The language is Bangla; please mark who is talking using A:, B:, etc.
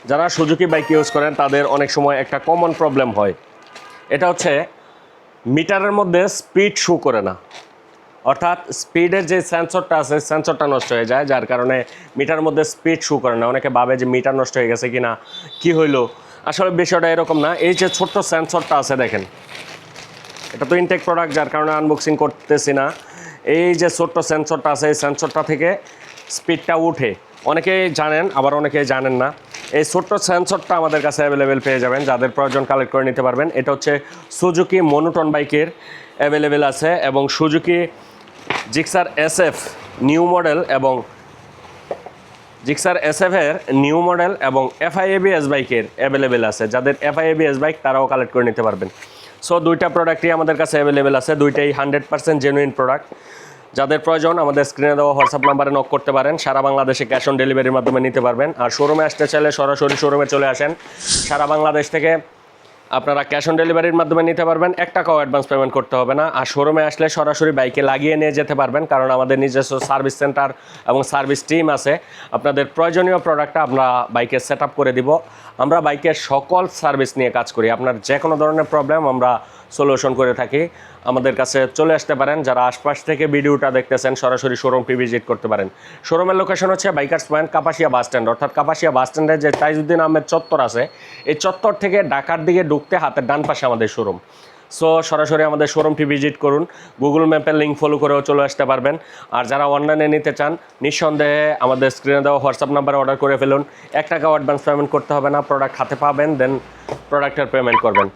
A: যারা সুজুকি বাইক ইউজ করেন তাদের অনেক সময় একটা কমন প্রবলেম হয়, এটা হচ্ছে মিটারের মধ্যে স্পিড শো করে না, অর্থাৎ স্পিডের যে সেন্সরটা আছে সেন্সরটা নষ্ট হয়ে যায়, যার কারণে মিটারের মধ্যে স্পিড শো করে না। অনেকে ভাবে যে মিটার নষ্ট হয়ে গেছে কিনা, কি হইলো, আসলে বিষয়টা এরকম না। এই যে ছোট্ট সেন্সরটা আছে দেখেন, এটা তো ইনটেক প্রোডাক্ট, যার কারণে আনবক্সিং করতেছি না। এই যে ছোট্ট সেন্সরটা আছে এই সেন্সরটা থেকে স্পিডটা উঠে, অনেকেই জানেন আবার অনেকেই জানেন না। এই ছোট্ট সেন্সরটা আমাদের কাছে অ্যাভেলেবেল পেয়ে যাবেন, যাদের প্রয়োজন কালেক্ট করে নিতে পারবেন। এটা হচ্ছে সুজুকি মনোটন বাইকের অ্যাভেলেবেল আছে, এবং Suzuki Gixxer SF new model এবং জিক্সার SF এর নিউ মডেল এবং FI-ABS বাইকের অ্যাভেলেবেল আছে। যাদের FI-ABS বাইক তারাও কালেক্ট করে নিতে পারবেন। সো দুইটা প্রোডাক্টই আমাদের কাছে অ্যাভেলেবেল আছে, দুইটাই 100% জেনুইন প্রোডাক্ট। যাদের প্রয়োজন আমাদের স্ক্রিনে দেওয়া হোয়াটসঅ্যাপ নাম্বারে নক করতে পারেন। সারা বাংলাদেশে ক্যাশ অন ডেলিভারির মাধ্যমে নিতে পারবেন। আর শোরুমে আসতে চাইলে সরাসরি শোরুমে চলে আসেন। সারা বাংলাদেশ থেকে আপনারা ক্যাশ অন ডেলিভারির মাধ্যমে নিতে পারবেন, 1 টাকাও অ্যাডভান্স পেমেন্ট করতে হবে না। আর শোরুমে আসলে সরাসরি বাইকে লাগিয়ে নিয়ে যেতে পারবেন, কারণ আমাদের নিজস্ব সার্ভিস সেন্টার এবং সার্ভিস টিম আছে। আপনাদের প্রয়োজনীয় প্রোডাক্টটা আমরা বাইকে সেট আপ করে দিব। আমরা বাইকের সকল সার্ভিস নিয়ে কাজ করি, আপনার যে কোনো ধরনের প্রবলেম আমরা সলিউশন করে থাকি। আমাদের কাছে চলে আসতে পারেন। যারা আশপাশ থেকে ভিডিওটা দেখতেছেন সরাসরি শোরুমটি ভিজিট করতে পারেন। শোরুমের লোকেশন হচ্ছে bikers point, Kapasia bus stand, অর্থাৎ কাপাসিয়া বাস স্ট্যান্ডে যে তাইজউদ্দিন আহমেদ চত্বর আছে, এই চত্বর থেকে ঢাকার দিকে ঢুকতে হাতের ডান পাশে আমাদের শোরুম। সো সরাসরি আমাদের শোরুমটি ভিজিট করুন, গুগল ম্যাপের লিঙ্ক ফলো করেও চলে আসতে পারবেন। আর যারা অনলাইনে নিতে চান নিঃসন্দেহে আমাদের স্ক্রিনে দেওয়া হোয়াটসঅ্যাপ নাম্বারে অর্ডার করে ফেলুন। 1 টাকাও অ্যাডভান্স পেমেন্ট করতে হবে না, প্রোডাক্ট হাতে পাবেন দেন প্রোডাক্টের পেমেন্ট করবেন।